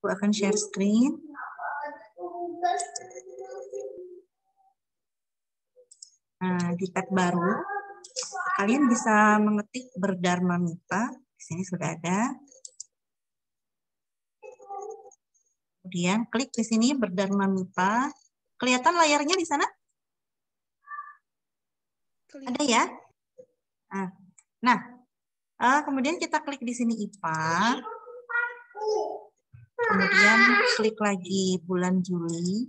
Aku akan share screen. Nah, di tab baru, kalian bisa mengetik Berdharma Mitra. Di sini sudah ada. Kemudian klik di sini Berdharma Mitra. Kelihatan layarnya di sana? Ada ya? Nah, kemudian kita klik di sini IPA. Kemudian klik lagi bulan Juli.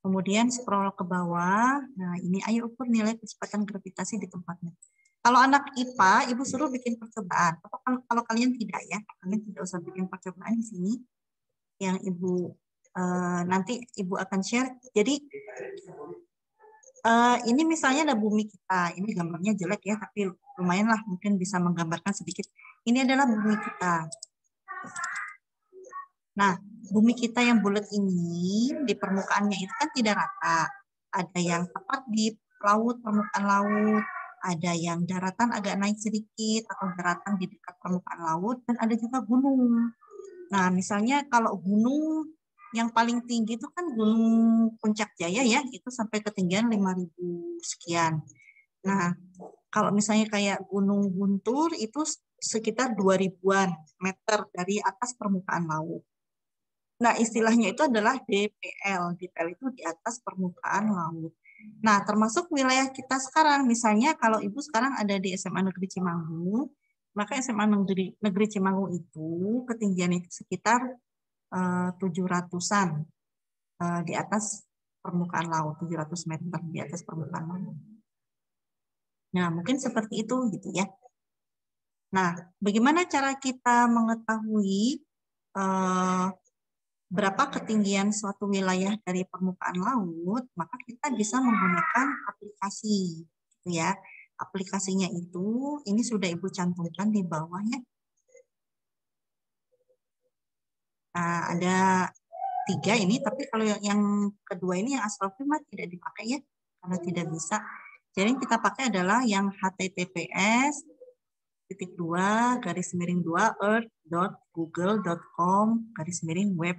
Kemudian scroll ke bawah. Nah, ini ayo ukur nilai kecepatan gravitasi di tempatnya. Kalau anak IPA, Ibu suruh bikin percobaan. Kalau kalian tidak ya, kalian tidak usah bikin percobaan di sini. Yang Ibu nanti Ibu akan share. Jadi ini misalnya ada bumi kita. Ini gambarnya jelek ya, tapi lumayan lah mungkin bisa menggambarkan sedikit. Ini adalah bumi kita. Nah, bumi kita yang bulat ini di permukaannya itu kan tidak rata. Ada yang tepat di laut, permukaan laut, ada yang daratan agak naik sedikit atau daratan di dekat permukaan laut, dan ada juga gunung. Nah, misalnya kalau gunung yang paling tinggi itu kan Gunung Puncak Jaya ya, itu sampai ketinggian 5.000 sekian. Nah, kalau misalnya kayak Gunung Guntur itu sekitar 2.000-an meter dari atas permukaan laut. Nah, istilahnya itu adalah DPL. DPL itu di atas permukaan laut. Nah, termasuk wilayah kita sekarang. Misalnya kalau Ibu sekarang ada di SMA Negeri Cimanggu, maka SMA Negeri Cimanggu itu ketinggian itu sekitar 700-an di atas permukaan laut, 700 meter di atas permukaan laut. Nah, mungkin seperti itu gitu ya. Nah, bagaimana cara kita mengetahui berapa ketinggian suatu wilayah dari permukaan laut? Maka kita bisa menggunakan aplikasi, gitu ya. Aplikasinya itu, ini sudah Ibu cantumkan di bawah ya. Nah, ada 3 ini, tapi kalau yang kedua ini yang astrofilm tidak dipakai ya, karena tidak bisa. Jadi yang kita pakai adalah yang https://earth.google.com/web/.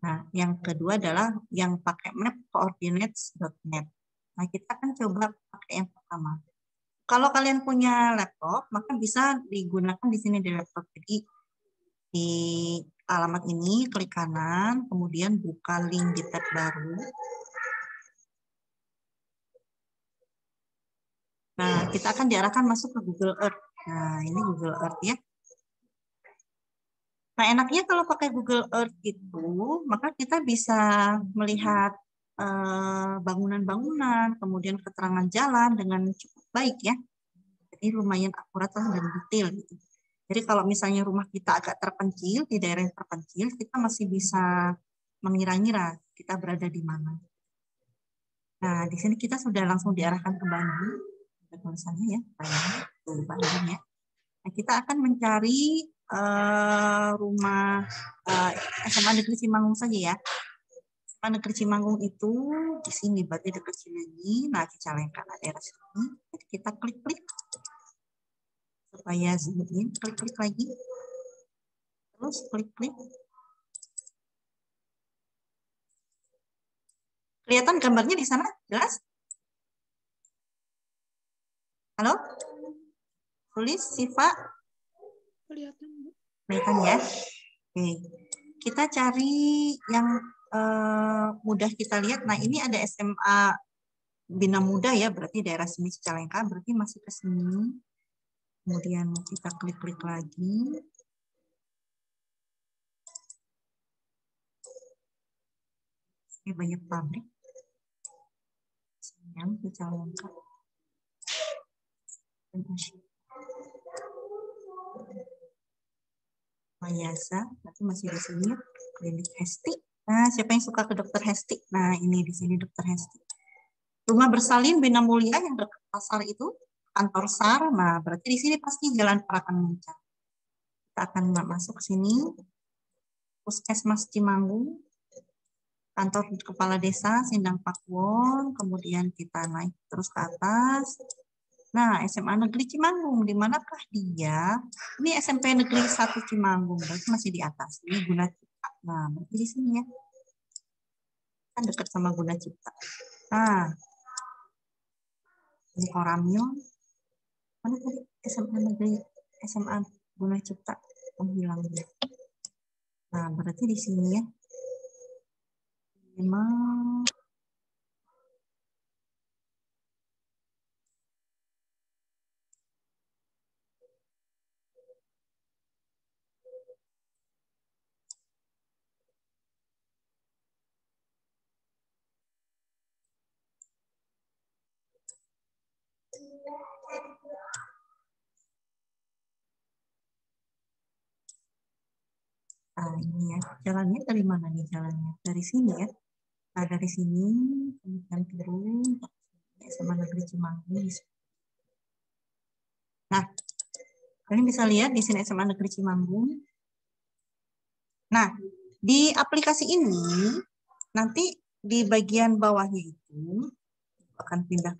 Nah, yang kedua adalah yang pakai map coordinates.net. Nah, kita akan coba pakai yang pertama. Kalau kalian punya laptop, maka bisa digunakan di sini di laptop. Jadi di alamat ini klik kanan, kemudian buka link di tab baru. Nah, kita akan diarahkan masuk ke Google Earth. Nah, ini Google Earth ya. Nah, enaknya kalau pakai Google Earth itu, maka kita bisa melihat bangunan-bangunan, kemudian keterangan jalan dengan cukup baik ya. Jadi lumayan akurat lah dan detail gitu. Jadi kalau misalnya rumah kita agak terpencil, di daerah yang terpencil, kita masih bisa mengira-ngira kita berada di mana. Nah, di sini kita sudah langsung diarahkan ke Bandung. Ada tulisannya ya, Bandung ya. Nah, kita akan mencari rumah SMA Negeri Cimanggung saja ya. SMA Negeri Cimanggung itu di sini, berarti dekat sini. Nah, Cicalengka daerah sini. Jadi kita klik-klik supaya zoom in, klik-klik lagi. Terus klik-klik. Kelihatan gambarnya di sana? Jelas? Halo? Tulis, Siva? Kelihatan. Kelihatan ya? Oke. Kita cari yang mudah kita lihat. Nah, ini ada SMA Bina Muda ya, berarti daerah sini Cicalengka, berarti masih ke sini. Kemudian kita klik-klik lagi. Ini banyak pabrik. Yang Cicalengka. Mayasa, berarti masih di sini. Klinik Hesti. Nah, siapa yang suka ke Dokter Hesti? Nah, ini di sini Dokter Hesti. Rumah bersalin Bina Mulia yang dekat pasar itu, kantor SAR. Nah, berarti di sini pasti Jalan Parakan Muncak. Kita akan masuk ke sini. Puskesmas Cimanggung, kantor kepala desa Sindang Pakuwon, kemudian kita naik terus ke atas. Nah, SMA Negeri Cimanggung, di manakah dia? Ini SMP Negeri 1 Cimanggung, berarti masih di atas. Ini Guna Cipta. Nah, berarti di sini ya. Kan dekat sama Guna Cipta. Nah, ini Koramil. Mana tadi SMA Negeri, SMA Guna Cipta? Hilang dia. Nah, berarti di sini ya. Memang ini ya. Jalannya dari mana nih jalannya? Dari sini ya. Nah, dari sini kemudian turun SMA Negeri Cimanggung. Nah, kalian bisa lihat di sini SMA Negeri Cimanggung. Nah, di aplikasi ini nanti di bagian bawahnya itu akan pindah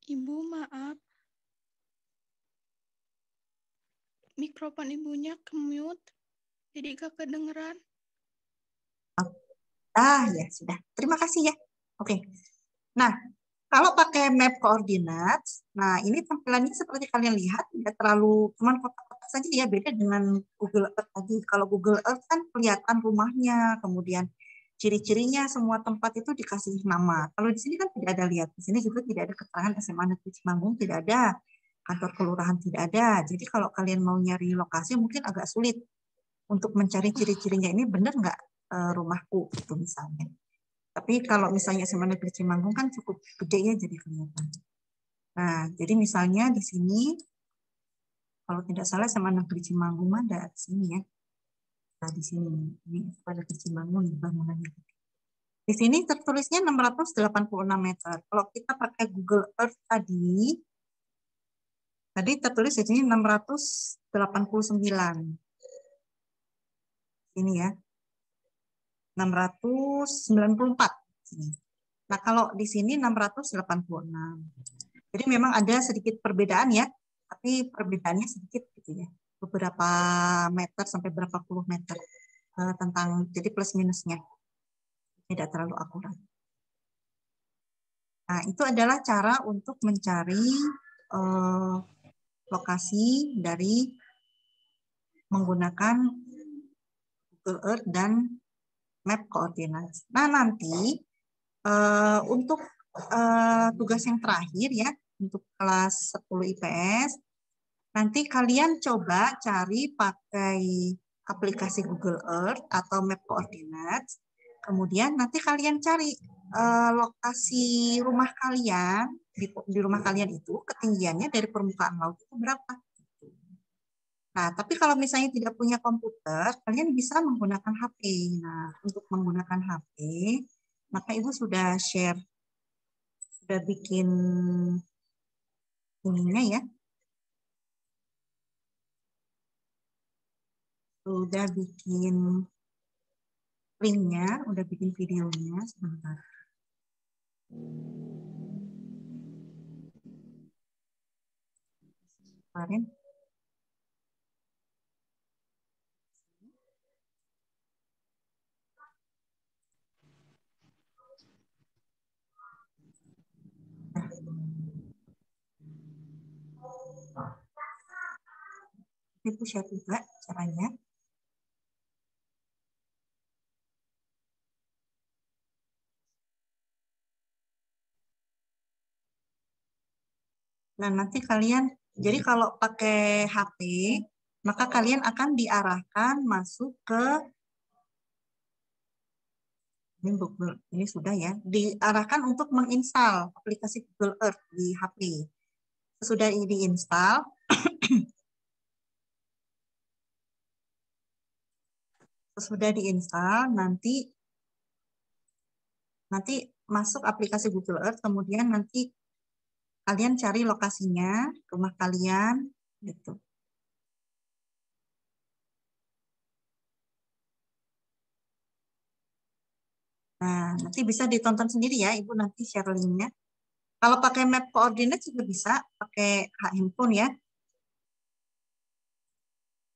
Ibu, maaf. Mikrofon ibunya ke-mute, jadi gak kedengeran. Ya sudah. Terima kasih ya. Oke. Nah, kalau pakai map coordinates, nah ini tampilannya seperti kalian lihat, tidak terlalu, cuman kotak-kotak saja ya, beda dengan Google Earth tadi. Kalau Google Earth kan kelihatan rumahnya, kemudian ciri-cirinya, semua tempat itu dikasih nama. Kalau di sini kan tidak ada, lihat. Di sini juga tidak ada keterangan SMA Negeri Cimanggung, tidak ada. Kantor kelurahan tidak ada. Jadi kalau kalian mau nyari lokasi mungkin agak sulit untuk mencari ciri-cirinya, ini benar nggak rumahku, gitu misalnya. Tapi kalau misalnya SMA Negeri Cimanggung kan cukup gede ya, jadi kelihatan. Nah, jadi misalnya di sini, kalau tidak salah SMA Negeri Cimanggung ada di sini ya. Nah, di sini, ini SMA Negeri Cimanggung bangunannya. Di sini tertulisnya 686 meter. Kalau kita pakai Google Earth tadi tertulis di sini 689. Ini ya. 694 sini. Nah, kalau di sini 686. Jadi memang ada sedikit perbedaan ya, tapi perbedaannya sedikit gitu ya. Beberapa meter sampai berapa puluh meter tentang, jadi plus minusnya. Tidak terlalu akurat. Nah, itu adalah cara untuk mencari lokasi dari menggunakan Google Earth dan Map Coordinates. Nah, nanti untuk tugas yang terakhir ya, untuk kelas 10 IPS, nanti kalian coba cari pakai aplikasi Google Earth atau Map Coordinates. Kemudian nanti kalian cari lokasi rumah kalian, di rumah kalian itu ketinggiannya dari permukaan laut itu berapa. Nah, tapi kalau misalnya tidak punya komputer, kalian bisa menggunakan HP. Nah, untuk menggunakan HP, maka Ibu sudah share, sudah bikin ininya ya. Sudah bikin linknya, udah bikin videonya, sebentar. Kemarin. Itu share juga caranya. Nah, nanti kalian, jadi kalau pakai HP, maka kalian akan diarahkan masuk ke, ini sudah ya, diarahkan untuk menginstal aplikasi Google Earth di HP. Sudah diinstal, nanti masuk aplikasi Google Earth, kemudian nanti kalian cari lokasinya, rumah kalian, gitu. Nah, nanti bisa ditonton sendiri ya, Ibu nanti share linknya. Kalau pakai map koordinat juga bisa, pakai handphone ya.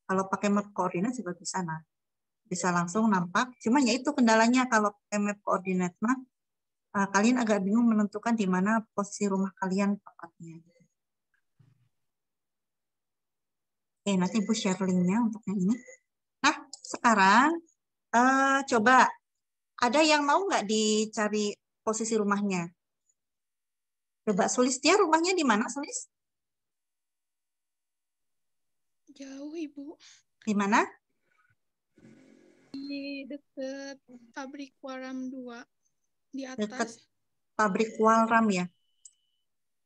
Kalau pakai map koordinat juga bisa, nah. Bisa langsung nampak. Cuma ya itu kendalanya kalau pakai map koordinat mah, kalian agak bingung menentukan di mana posisi rumah kalian tepatnya. Oke, nanti Ibu share linknya untuk yang ini. Nah, sekarang coba ada yang mau nggak dicari posisi rumahnya? Coba Sulistia, rumahnya di mana, Sulis? Jauh, Ibu. Di mana? Di deket pabrik Waram 2. Di Dekat atas. pabrik Walram ya.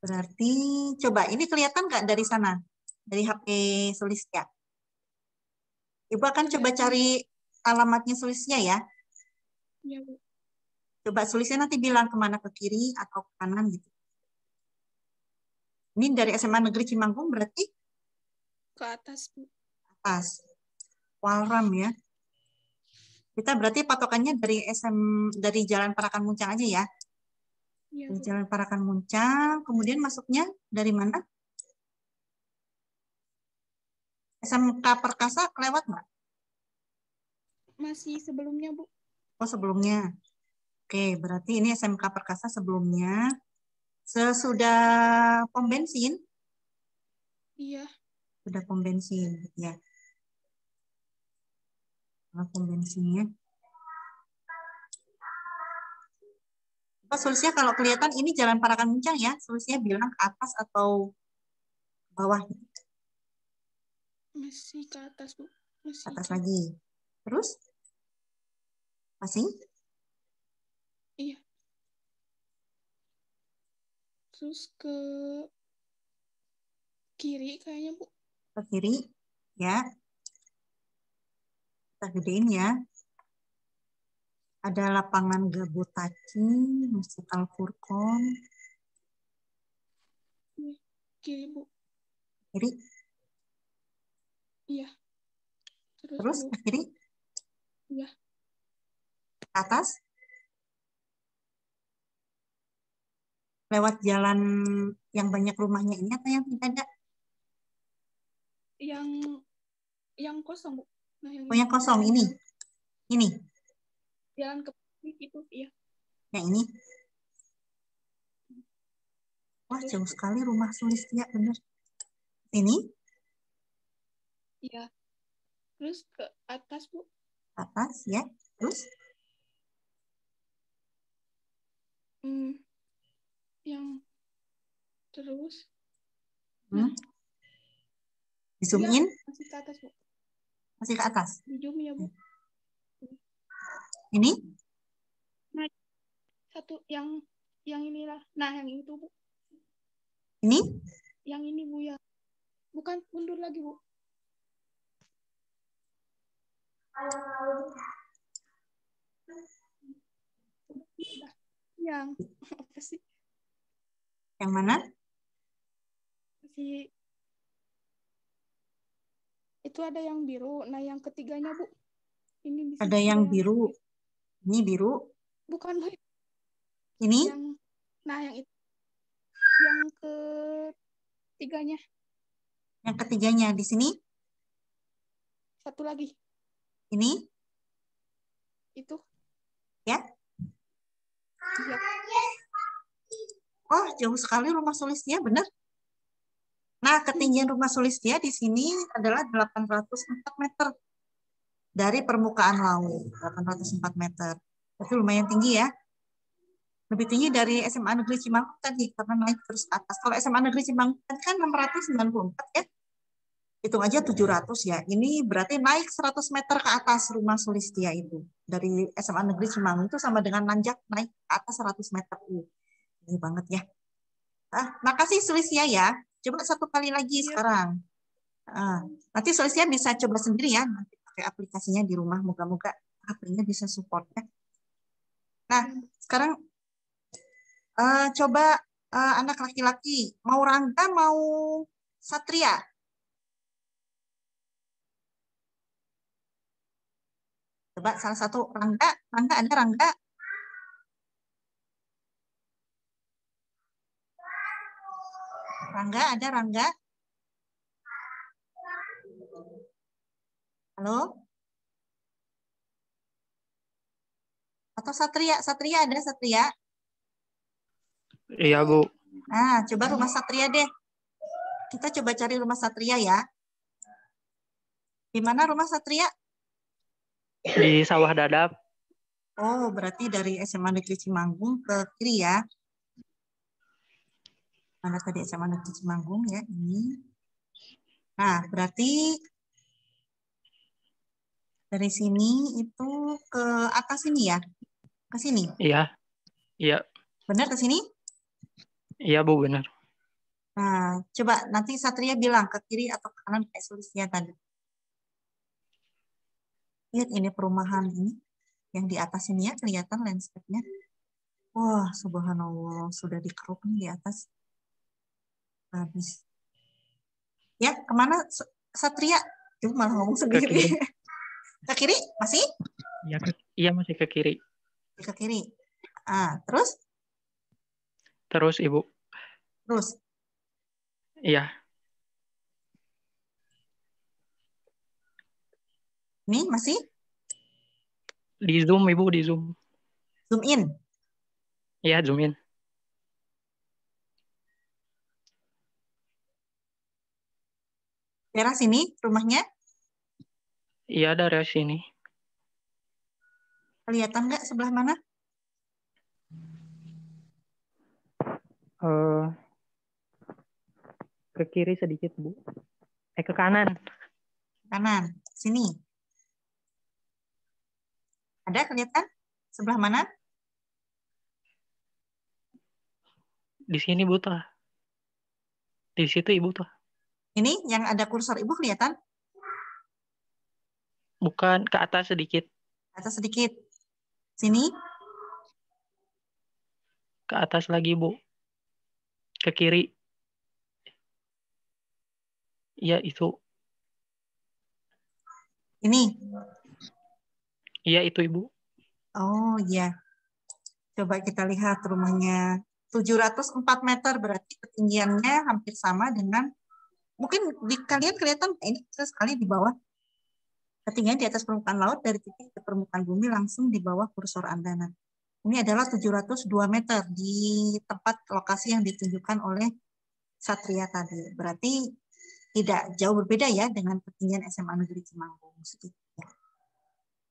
Berarti coba ini kelihatan nggak dari sana? Dari HP Sulistia. Ibu akan coba cari alamatnya Sulistia ya. Ya, Bu. Coba Sulistia nanti bilang kemana, ke kiri atau ke kanan gitu. Ini dari SMA Negeri Cimanggung berarti? Ke atas, Bu. Atas. Walram ya. Kita berarti patokannya dari dari Jalan Parakan Muncang aja ya. Iya, Dari Bu. Jalan Parakan Muncang, kemudian masuknya dari mana? SMK Perkasa kelewat nggak? Masih sebelumnya, Bu. Oh, sebelumnya. Oke, berarti ini SMK Perkasa sebelumnya. Sesudah pom bensin? Iya. Sudah pom bensin, ya. Pom bensinnya. Oh, solusinya kalau kelihatan ini Jalan Parakan Muncang ya. Solusinya bilang ke atas atau bawah? Masih ke atas, Bu. Masih Atas ke... lagi. Terus? Masih? Iya. Terus ke kiri kayaknya, Bu. Ke kiri. Ya. Kita gedein ya. Ada lapangan Gabutaci, Masjid Al-Furqon. Kiri, Bu. Kiri. Iya. Terus Bu. ke kiri. Iya. Ke atas. Lewat jalan yang banyak rumahnya ini atau yang tidak ada? Yang kosong, Bu. Nah, Oh, yang kosong ini. Ini. Jalan ke itu, iya. Yang ini. Wah, jauh sekali rumah Sulistia, bener. Ini? Iya. Terus ke atas, Bu. Atas, ya. Terus? Yang terus. Nah. Di zoom Iya, in? masih ke atas, Bu. Masih ke atas? Di zoom ya, Bu. Ini? Nah, satu yang inilah. Nah, yang itu, Bu. Ini? Yang ini, Bu, ya. Bukan, mundur lagi, Bu. Yang apa sih? Yang mana? Itu ada yang biru. Nah, yang ketiganya, Bu. Ini di ada yang biru. Ini biru. Bukan, Bu. Ini? Yang itu. Yang ketiganya. Yang ketiganya di sini? Satu lagi. Ini? Itu. Ya? Iya. Oh, jauh sekali rumah Sulistia, benar? Nah, ketinggian rumah Sulistia di sini adalah 804 meter dari permukaan laut. 804 meter. Itu lumayan tinggi ya. Lebih tinggi dari SMA Negeri Cimanggung tadi, karena naik terus ke atas. Kalau SMA Negeri Cimanggung kan 694 ya. Hitung aja 700 ya. Ini berarti naik 100 meter ke atas rumah Sulistia itu. Dari SMA Negeri Cimanggung itu sama dengan nanjak naik ke atas 100 meter. Ini banget ya. Makasih Sulistia ya. Coba satu kali lagi sekarang. Nanti Sulistia bisa coba sendiri ya. Nanti pakai aplikasinya di rumah. Moga-moga HP-nya bisa support ya. Nah, sekarang coba anak laki-laki. Mau Rangga, mau Satria? Coba salah satu. Rangga ada Rangga? Rangga ada Rangga? Halo? Atau Satria? Satria ada Satria? Iya, Bu. Nah, coba rumah Satria deh. Kita coba cari rumah Satria ya. Di mana rumah Satria? Di Sawah Dadap. Oh, berarti dari SMA Negeri Cimanggung ke kiri ya. Mana tadi SMA Negeri Cimanggung ya, ini. Nah, berarti dari sini itu ke atas ini ya? Ke sini? Iya. Iya. Benar ke sini? Iya, Bu, benar. Nah, coba nanti Satria bilang ke kiri atau ke kanan kayak Sulistia tadi. Lihat ini perumahan ini. Yang di atas ini ya, kelihatan landscape-nya. Wah, subhanallah. Sudah dikeruk nih di atas. Habis. Ya, kemana Satria? Tuh malah ngomong sendiri. Ke kiri. Ke kiri? Masih? Iya, iya masih ke kiri. Ke kiri. Terus? Terus Ibu. Terus, Iya, ini masih di Zoom Ibu, di Zoom. zoom in. Iya, zoom in. Daerah sini rumahnya, Iya, dari sini. kelihatan nggak sebelah mana? Eh, ke kiri sedikit, Bu. Ke kanan. Kanan, sini. Ada kelihatan? Sebelah mana? Di sini, Bu, tuh. Di situ, Ibu, tuh. Ini yang ada kursor ibu kelihatan? Bukan, ke atas sedikit. Atas sedikit. Sini, Ke atas lagi, Bu. Ke kiri. Iya, itu. ini. Iya, itu, Ibu. Oh iya, coba kita lihat rumahnya. 704 meter berarti ketinggiannya hampir sama dengan, mungkin di kalian kelihatan ini persis sekali di bawah. Ketinggian di atas permukaan laut dari titik ke permukaan bumi langsung di bawah kursor Anda. Nah, ini adalah 702 meter di tempat lokasi yang ditunjukkan oleh Satria tadi. Berarti tidak jauh berbeda ya dengan ketinggian SMA Negeri Cimanggung.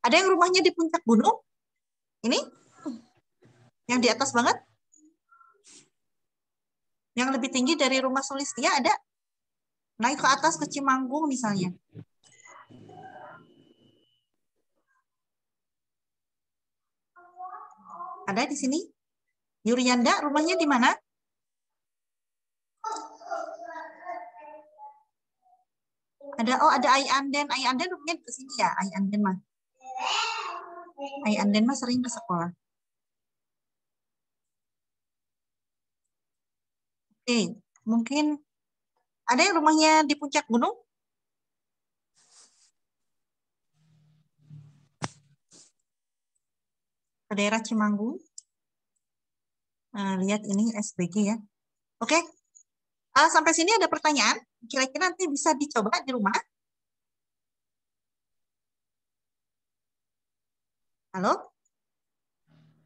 Ada yang rumahnya di puncak gunung? Ini? Yang di atas banget? Yang lebih tinggi dari rumah Sulistia ada? Naik ke atas ke Cimanggung misalnya. Ada di sini? Yurianda, rumahnya di mana? Ada, oh ada Ai Anden. Ai Anden rumahnya ke sini ya, Ai Anden mah. Ai Anden mah sering ke sekolah. Oke, mungkin ada yang rumahnya di puncak gunung? Ke daerah Cimanggung. Nah, lihat ini SBG ya. Oke, sampai sini ada pertanyaan? Kira-kira nanti bisa dicoba di rumah? Halo?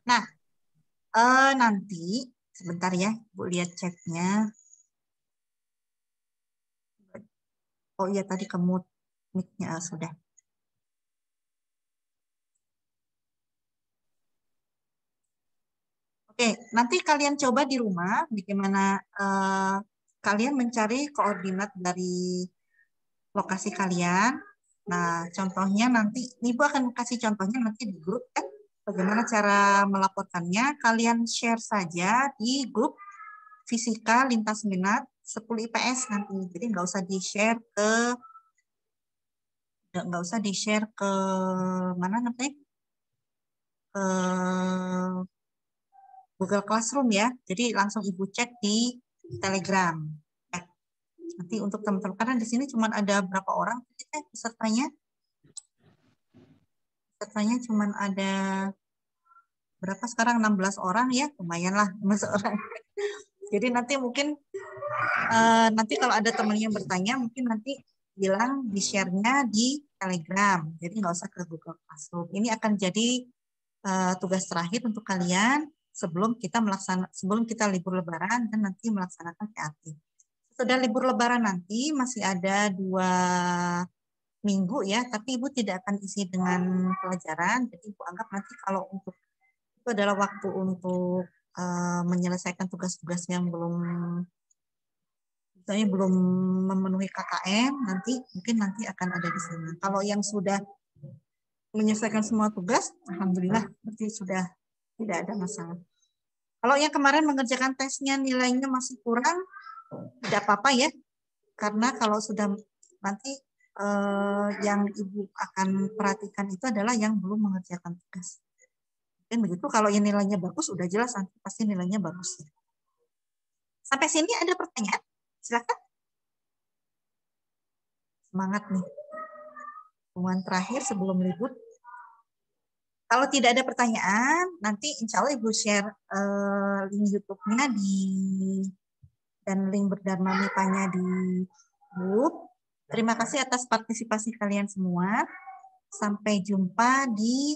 Nah, nanti sebentar ya, Bu lihat chatnya. Oh iya tadi ke mute mic-nya sudah. Oke, nanti kalian coba di rumah bagaimana kalian mencari koordinat dari lokasi kalian. Nah, contohnya nanti Ibu akan kasih contohnya nanti di grup kan. Bagaimana cara melaporkannya? Kalian share saja di grup Fisika Lintas Minat 10 IPS nanti. Jadi nggak usah di-share ke mana nanti ke Google Classroom ya. Jadi langsung Ibu cek di Telegram. Ya. Nanti untuk teman-teman karena di sini cuma ada berapa orang pesertanya? Pesertanya cuma ada berapa sekarang 16 orang ya, lumayan lah 16 orang. Jadi nanti mungkin nanti kalau ada teman yang bertanya mungkin nanti bilang di share-nya di Telegram. Jadi nggak usah ke Google Classroom. Ini akan jadi tugas terakhir untuk kalian sebelum kita libur Lebaran dan nanti melaksanakan PAT. Setelah libur Lebaran nanti masih ada 2 minggu ya, tapi Ibu tidak akan isi dengan pelajaran. Jadi Ibu anggap nanti kalau untuk itu adalah waktu untuk menyelesaikan tugas-tugas yang misalnya belum memenuhi KKM, mungkin nanti akan ada di sana. Kalau yang sudah menyelesaikan semua tugas, alhamdulillah berarti sudah tidak ada masalah. Kalau yang kemarin mengerjakan tesnya nilainya masih kurang, tidak apa-apa ya, karena kalau sudah nanti yang Ibu akan perhatikan itu adalah yang belum mengerjakan tugas. Dan begitu kalau yang nilainya bagus, udah jelas nanti pasti nilainya bagus. Sampai sini ada pertanyaan? Silakan. Semangat nih. Pengumuman terakhir sebelum libur. Kalau tidak ada pertanyaan, nanti insya Allah Ibu share link YouTube-nya dan link Berdharma Mipanya di grup. Terima kasih atas partisipasi kalian semua. Sampai jumpa di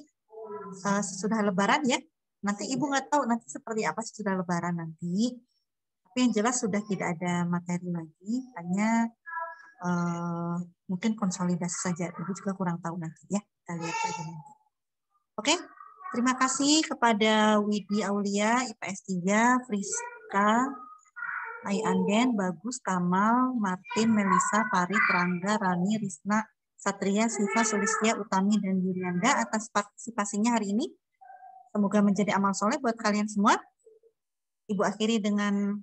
sesudah Lebaran ya. Nanti Ibu nggak tahu nanti seperti apa sesudah Lebaran nanti. Tapi yang jelas sudah tidak ada materi lagi, hanya mungkin konsolidasi saja. Ibu juga kurang tahu nanti ya. Kita lihat saja nanti. Oke, terima kasih kepada Widi Aulia, IPS 3, Friska, Ai Anden, Bagus, Kamal, Martin, Melisa, Farid, Rangga, Rani, Risna, Satria, Siva, Sulistia, Utami, dan Yurianda atas partisipasinya hari ini. Semoga menjadi amal soleh buat kalian semua. Ibu akhiri dengan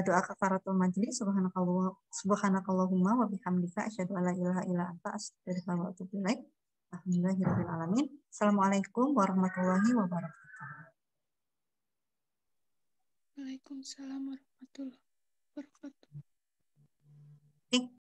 doa kafaratul majlis. Subhanakallahumma wa bihamdika asyhadu an la ilaha illa anta astaghfiruka wa atubu ilaik. Alhamdulillahirabbil alamin. Assalamualaikum warahmatullahi wabarakatuh. Waalaikumsalam warahmatullahi wabarakatuh. Oke.